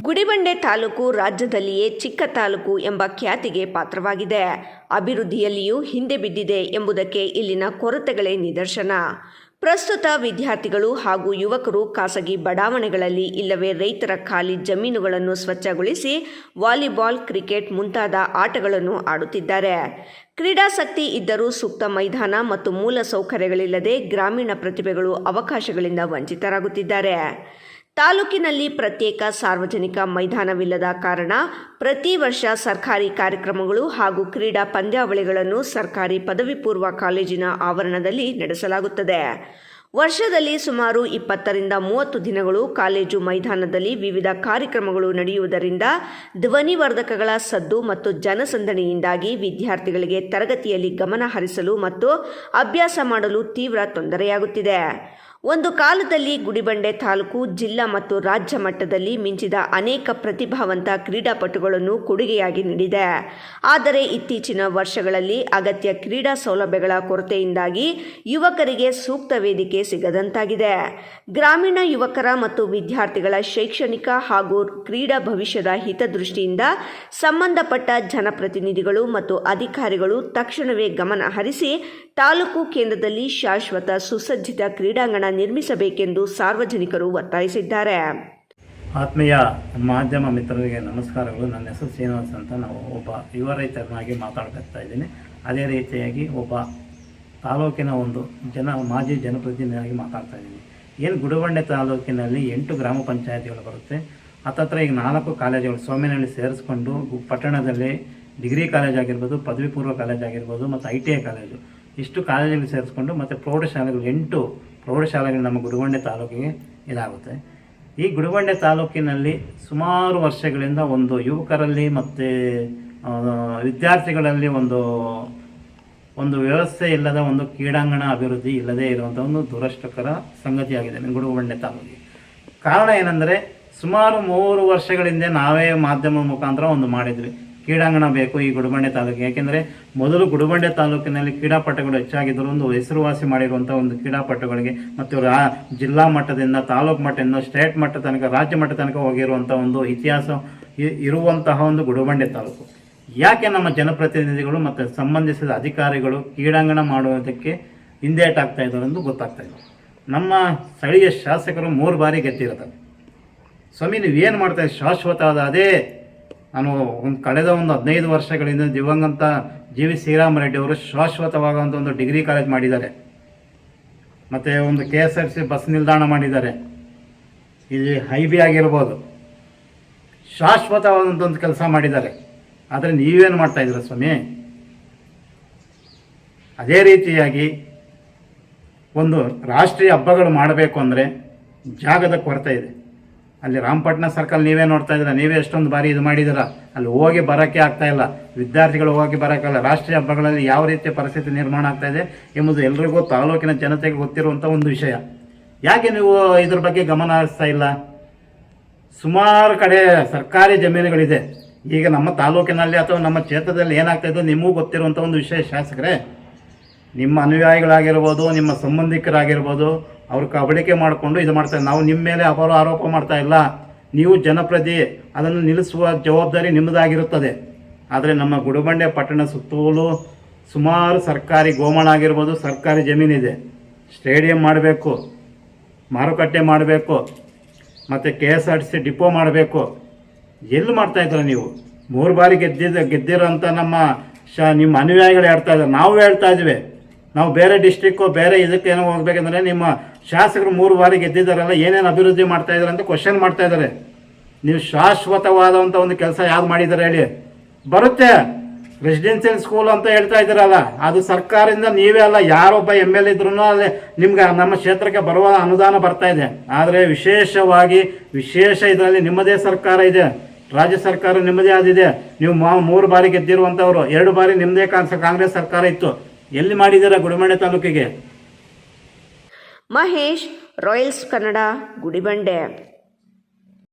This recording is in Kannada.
ಗುಡಿಬಂಡೆ ತಾಲೂಕು ರಾಜ್ಯದಲ್ಲಿಯೇ ಚಿಕ್ಕ ತಾಲೂಕು ಎಂಬ ಖ್ಯಾತಿಗೆ ಪಾತ್ರವಾಗಿದೆ. ಅಭಿವೃದ್ಧಿಯಲ್ಲಿಯೂ ಹಿಂದೆ ಬಿದ್ದಿದೆ ಎಂಬುದಕ್ಕೆ ಇಲ್ಲಿನ ಕೊರತೆಗಳೇ ನಿದರ್ಶನ. ಪ್ರಸ್ತುತ ವಿದ್ಯಾರ್ಥಿಗಳು ಹಾಗೂ ಯುವಕರು ಖಾಸಗಿ ಬಡಾವಣೆಗಳಲ್ಲಿ ಇಲ್ಲವೇ ರೈತರ ಖಾಲಿ ಜಮೀನುಗಳನ್ನು ಸ್ವಚ್ಛಗೊಳಿಸಿ ವಾಲಿಬಾಲ್, ಕ್ರಿಕೆಟ್ ಮುಂತಾದ ಆಟಗಳನ್ನು ಆಡುತ್ತಿದ್ದಾರೆ. ಕ್ರೀಡಾಸಕ್ತಿ ಇದ್ದರೂ ಸೂಕ್ತ ಮೈದಾನ ಮತ್ತು ಮೂಲ ಸೌಕರ್ಯಗಳಿಲ್ಲದೆ ಗ್ರಾಮೀಣ ಪ್ರತಿಭೆಗಳು ಅವಕಾಶಗಳಿಂದ ವಂಚಿತರಾಗುತ್ತಿದ್ದಾರೆ. ತಾಲೂಕಿನಲ್ಲಿ ಪ್ರತ್ಯೇಕ ಸಾರ್ವಜನಿಕ ಮೈದಾನವಿಲ್ಲದ ಕಾರಣ ಪ್ರತಿ ವರ್ಷ ಸರ್ಕಾರಿ ಕಾರ್ಯಕ್ರಮಗಳು ಹಾಗೂ ಕ್ರೀಡಾ ಪಂದ್ಯಾವಳಿಗಳನ್ನು ಸರ್ಕಾರಿ ಪದವಿ ಪೂರ್ವ ಕಾಲೇಜಿನ ಆವರಣದಲ್ಲಿ ನಡೆಸಲಾಗುತ್ತದೆ. ವರ್ಷದಲ್ಲಿ ಸುಮಾರು 20ರಿಂದ 30 ದಿನಗಳು ಕಾಲೇಜು ಮೈದಾನದಲ್ಲಿ ವಿವಿಧ ಕಾರ್ಯಕ್ರಮಗಳು ನಡೆಯುವುದರಿಂದ ಧ್ವನಿವರ್ಧಕಗಳ ಸದ್ದು ಮತ್ತು ಜನಸಂದಣಿಯಿಂದಾಗಿ ವಿದ್ಯಾರ್ಥಿಗಳಿಗೆ ತರಗತಿಯಲ್ಲಿ ಗಮನ ಹರಿಸಲು ಮತ್ತು ಅಭ್ಯಾಸ ಮಾಡಲು ತೀವ್ರ ತೊಂದರೆಯಾಗುತ್ತಿದೆ. ಒಂದು ಕಾಲದಲ್ಲಿ ಗುಡಿಬಂಡೆ ತಾಲೂಕು ಜಿಲ್ಲಾ ಮತ್ತು ರಾಜ್ಯ ಮಟ್ಟದಲ್ಲಿ ಮಿಂಚಿದ ಅನೇಕ ಪ್ರತಿಭಾವಂತ ಕ್ರೀಡಾಪಟುಗಳನ್ನು ಕೊಡುಗೆಯಾಗಿ ನೀಡಿದೆ. ಆದರೆ ಇತ್ತೀಚಿನ ವರ್ಷಗಳಲ್ಲಿ ಅಗತ್ಯ ಕ್ರೀಡಾ ಸೌಲಭ್ಯಗಳ ಕೊರತೆಯಿಂದಾಗಿ ಯುವಕರಿಗೆ ಸೂಕ್ತ ವೇದಿಕೆ ಸಿಗದಂತಾಗಿದೆ. ಗ್ರಾಮೀಣ ಯುವಕರ ಮತ್ತು ವಿದ್ಯಾರ್ಥಿಗಳ ಶೈಕ್ಷಣಿಕ ಹಾಗೂ ಕ್ರೀಡಾ ಭವಿಷ್ಯದ ಹಿತದೃಷ್ಟಿಯಿಂದ ಸಂಬಂಧಪಟ್ಟ ಜನಪ್ರತಿನಿಧಿಗಳು ಮತ್ತು ಅಧಿಕಾರಿಗಳು ತಕ್ಷಣವೇ ಗಮನ ಹರಿಸಿ ತಾಲೂಕು ಕೇಂದ್ರದಲ್ಲಿ ಶಾಶ್ವತ ಸುಸಜ್ಜಿತ ಕ್ರೀಡಾಂಗಣ ನಿರ್ಮಿಸಬೇಕೆಂದು ಸಾರ್ವಜನಿಕರು ಒತ್ತಾಯಿಸಿದ್ದಾರೆ. ಆತ್ಮೀಯ ಮಾಧ್ಯಮ ಮಿತ್ರರಿಗೆ ನಮಸ್ಕಾರಗಳು. ನನ್ನ ಹೆಸರು ಶ್ರೀನಿವಾಸ್ ಅಂತ. ನಾವು ಒಬ್ಬ ಯುವ ರೈತನಾಗಿ ಮಾತಾಡ್ತಾ ಇದ್ದೀನಿ. ಅದೇ ರೀತಿಯಾಗಿ ಒಬ್ಬ ತಾಲೂಕಿನ ಒಂದು ಮಾಜಿ ಜನಪ್ರತಿನಿಧಿಯಾಗಿ ಮಾತಾಡ್ತಾ ಇದ್ದೀನಿ. ಏನು ಗುಡಿಬಂಡೆ ತಾಲೂಕಿನಲ್ಲಿ 8 ಗ್ರಾಮ ಪಂಚಾಯತಿಗಳು ಬರುತ್ತೆ. ಹತ್ತತ್ರ ಈಗ 4 ಕಾಲೇಜುಗಳು ಸೋಮೇನಹಳ್ಳಿ ಸೇರಿಸ್ಕೊಂಡು ಪಟ್ಟಣದಲ್ಲಿ ಡಿಗ್ರಿ ಕಾಲೇಜ್ ಆಗಿರ್ಬೋದು, ಪದವಿ ಪೂರ್ವ ಕಾಲೇಜ್ ಆಗಿರ್ಬೋದು ಮತ್ತು ITI ಕಾಲೇಜು, ಇಷ್ಟು ಕಾಲೇಜುಗಳು ಸೇರಿಸ್ಕೊಂಡು ಮತ್ತು ಪ್ರೌಢಶಾಲೆಗಳು 8 ಪ್ರೌಢಶಾಲೆಗಳು ನಮ್ಮ ಗುಡಿಬಂಡೆ ತಾಲೂಕಿಗೆ ಇದಾಗುತ್ತೆ. ಈ ಗುಡಿಬಂಡೆ ತಾಲೂಕಿನಲ್ಲಿ ಸುಮಾರು ವರ್ಷಗಳಿಂದ ಒಂದು ಯುವಕರಲ್ಲಿ ಮತ್ತು ವಿದ್ಯಾರ್ಥಿಗಳಲ್ಲಿ ಒಂದು ವ್ಯವಸ್ಥೆ ಇಲ್ಲದ ಒಂದು ಕ್ರೀಡಾಂಗಣ ಅಭಿವೃದ್ಧಿ ಇಲ್ಲದೇ ಇರುವಂಥ ಒಂದು ದುರಷ್ಟಕರ ಸಂಗತಿಯಾಗಿದೆ ಗುಡಿಬಂಡೆ ತಾಲೂಕಿಗೆ. ಕಾರಣ ಏನೆಂದರೆ, ಸುಮಾರು 3 ವರ್ಷಗಳಿಂದ ನಾವೇ ಮಾಧ್ಯಮ ಮುಖಾಂತರ ಒಂದು ಮಾಡಿದ್ವಿ, ಕ್ರೀಡಾಂಗಣ ಬೇಕು ಈ ಗುಡಿಬಂಡೆ ತಾಲೂಕಿಗೆ. ಯಾಕೆಂದರೆ ಮೊದಲು ಗುಡಿಬಂಡೆ ತಾಲೂಕಿನಲ್ಲಿ ಕ್ರೀಡಾಪಟುಗಳು ಹೆಚ್ಚಾಗಿದ್ದರು. ಒಂದು ಹೆಸರುವಾಸಿ ಮಾಡಿರುವಂಥ ಒಂದು ಕ್ರೀಡಾಪಟುಗಳಿಗೆ ಮತ್ತು ಜಿಲ್ಲಾ ಮಟ್ಟದಿಂದ ತಾಲೂಕು ಮಟ್ಟದಿಂದ ಸ್ಟೇಟ್ ಮಟ್ಟ ತನಕ ರಾಜ್ಯ ಮಟ್ಟ ತನಕ ಹೋಗಿರುವಂಥ ಒಂದು ಇತಿಹಾಸ ಇರುವಂತಹ ಒಂದು ಗುಡಿಬಂಡೆ ತಾಲೂಕು. ಯಾಕೆ ನಮ್ಮ ಜನಪ್ರತಿನಿಧಿಗಳು ಮತ್ತು ಸಂಬಂಧಿಸಿದ ಅಧಿಕಾರಿಗಳು ಕ್ರೀಡಾಂಗಣ ಮಾಡುವುದಕ್ಕೆ ಹಿಂದೇಟಾಗ್ತಾ ಇದ್ದಾರೆ ಎಂದು ಗೊತ್ತಾಗ್ತಾ ಇದೆ. ನಮ್ಮ ಸ್ಥಳೀಯ ಶಾಸಕರು 3 ಬಾರಿ ಗೆದ್ದಿರ್ತಾರೆ. ಸ್ವಾಮಿ ನೀವೇನು ಮಾಡ್ತಾಯಿದ್ದೀರಿ? ಶಾಶ್ವತವಾದ ಅದೇ ನಾನು ಕಳೆದ 15 ವರ್ಷಗಳಿಂದ ದಿವಂಗತ GV ಶ್ರೀರಾಮರೆಡ್ಡಿ ಅವರು ಶಾಶ್ವತವಾಗುವಂಥ ಒಂದು ಡಿಗ್ರಿ ಕಾಲೇಜ್ ಮಾಡಿದ್ದಾರೆ. ಮತ್ತು ಒಂದು KSRTC ಬಸ್ ನಿಲ್ದಾಣ ಮಾಡಿದ್ದಾರೆ. ಇಲ್ಲಿ ಹೈಬಿ ಆಗಿರ್ಬೋದು, ಶಾಶ್ವತವಾದಂಥ ಒಂದು ಕೆಲಸ ಮಾಡಿದ್ದಾರೆ. ಆದರೆ ನೀವೇನು ಮಾಡ್ತಾಯಿದ್ದೀರ ಸ್ವಾಮಿ? ಅದೇ ರೀತಿಯಾಗಿ ಒಂದು ರಾಷ್ಟ್ರೀಯ ಹಬ್ಬಗಳು ಮಾಡಬೇಕು ಅಂದರೆ ಜಾಗದ ಕೊರತೆ ಇದೆ. ಅಲ್ಲಿ ರಾಮಪಟ್ಟಣ ಸರ್ಕಲ್ ನೀವೇ ನೋಡ್ತಾ ಇದ್ದೀರ, ನೀವೇ ಎಷ್ಟೊಂದು ಬಾರಿ ಇದು ಮಾಡಿದ್ದೀರ. ಅಲ್ಲಿ ಹೋಗಿ ಬರೋಕ್ಕೆ ಆಗ್ತಾಯಿಲ್ಲ, ವಿದ್ಯಾರ್ಥಿಗಳು ಹೋಗಿ ಬರೋಕ್ಕಲ್ಲ. ರಾಷ್ಟ್ರೀಯ ಹಬ್ಬಗಳಲ್ಲಿ ಯಾವ ರೀತಿಯ ಪರಿಸ್ಥಿತಿ ನಿರ್ಮಾಣ ಆಗ್ತಾಯಿದೆ ಎಂಬುದು ಎಲ್ರಿಗೂ ತಾಲೂಕಿನ ಜನತೆಗೆ ಗೊತ್ತಿರುವಂಥ ಒಂದು ವಿಷಯ. ಯಾಕೆ ನೀವು ಇದ್ರ ಬಗ್ಗೆ ಗಮನ ಹರಿಸ್ತಾ ಇಲ್ಲ? ಸುಮಾರು ಕಡೆ ಸರ್ಕಾರಿ ಜಮೀನುಗಳಿದೆ. ಈಗ ನಮ್ಮ ತಾಲೂಕಿನಲ್ಲಿ ಅಥವಾ ನಮ್ಮ ಕ್ಷೇತ್ರದಲ್ಲಿ ಏನಾಗ್ತಾಯಿದೆ ನಿಮಗೂ ಗೊತ್ತಿರುವಂಥ ಒಂದು ವಿಷಯ. ಶಾಸಕರೇ, ನಿಮ್ಮ ಅನುಯಾಯಿಗಳಾಗಿರ್ಬೋದು, ನಿಮ್ಮ ಸಂಬಂಧಿಕರಾಗಿರ್ಬೋದು, ಅವ್ರ ಕಬಳಿಕೆ ಮಾಡಿಕೊಂಡು ಇದು ಮಾಡ್ತಾರೆ. ನಾವು ನಿಮ್ಮ ಮೇಲೆ ಆರೋಪ ಮಾಡ್ತಾ ಇಲ್ಲ. ನೀವು ಜನಪ್ರತಿ ಅದನ್ನು ನಿಲ್ಲಿಸುವ ಜವಾಬ್ದಾರಿ ನಿಮ್ಮದಾಗಿರುತ್ತದೆ. ಆದರೆ ನಮ್ಮ ಗುಡಿಬಂಡೆ ಪಟ್ಟಣ ಸುತ್ತಲೂ ಸುಮಾರು ಸರ್ಕಾರಿ ಗೋಮಾಳ ಆಗಿರ್ಬೋದು, ಸರ್ಕಾರಿ ಜಮೀನಿದೆ. ಸ್ಟೇಡಿಯಂ ಮಾಡಬೇಕು, ಮಾರುಕಟ್ಟೆ ಮಾಡಬೇಕು, ಮತ್ತು KSRTC ಡಿಪೋ ಮಾಡಬೇಕು. ಎಲ್ಲಿ ಮಾಡ್ತಾಯಿದ್ದೀರ ನೀವು? 3 ಬಾರಿ ಗೆದ್ದಿರೋಂಥ ನಿಮ್ಮ ಅನುಯಾಯಿಗಳು ಹೇಳ್ತಾ ಇದ್ದಾರೆ, ನಾವು ಹೇಳ್ತಾ ಇದ್ವಿ. ನಾವು ಬೇರೆ ಡಿಸ್ಟ್ರಿಕ್ಕು ಬೇರೆ ಇದಕ್ಕೇನೋ ಹೋಗ್ಬೇಕಂದ್ರೆ ನಿಮ್ಮ ಶಾಸಕರು 3 ಬಾರಿ ಗೆದ್ದಿದ್ದಾರಲ್ಲ, ಏನೇನು ಅಭಿವೃದ್ಧಿ ಮಾಡ್ತಾಯಿದ್ದಾರೆ ಅಂತ ಕ್ವಶನ್ ಮಾಡ್ತಾಯಿದ್ದಾರೆ. ನೀವು ಶಾಶ್ವತವಾದಂಥ ಒಂದು ಕೆಲಸ ಯಾವ್ದು ಮಾಡಿದ್ದಾರೆ ಹೇಳಿ? ಬರುತ್ತೆ. ರೆಸಿಡೆನ್ಷಿಯಲ್ ಸ್ಕೂಲ್ ಅಂತ ಹೇಳ್ತಾ ಇದ್ದೀರಲ್ಲ, ಅದು ಸರ್ಕಾರದಿಂದ ನೀವೇ ಅಲ್ಲ, ಯಾರೊಬ್ಬ MLA ಇದ್ರೂ ಅಲ್ಲಿ ನಿಮ್ಗೆ ನಮ್ಮ ಕ್ಷೇತ್ರಕ್ಕೆ ಬರುವ ಅನುದಾನ ಬರ್ತಾ ಇದೆ. ಆದರೆ ವಿಶೇಷ ಇದರಲ್ಲಿ ನಿಮ್ಮದೇ ಸರ್ಕಾರ ಇದೆ, ರಾಜ್ಯ ಸರ್ಕಾರ ನಿಮ್ಮದೇ ಆದಿದೆ. ನೀವು 3 ಬಾರಿ ಗೆದ್ದಿರುವಂಥವ್ರು, 2 ಬಾರಿ ನಿಮ್ಮದೇ ಕಾಂಗ್ರೆಸ್ ಸರ್ಕಾರ ಇತ್ತು. ಎಲ್ಲಿ ಮಾಡಿದ್ದೀರಾ ಗುಡಿಬಂಡೆ ತಾಲೂಕಿಗೆ? ಮಹೇಶ್, ರಾಯಲ್ಸ್ ಕನ್ನಡ, ಗುಡಿಬಂಡೆ.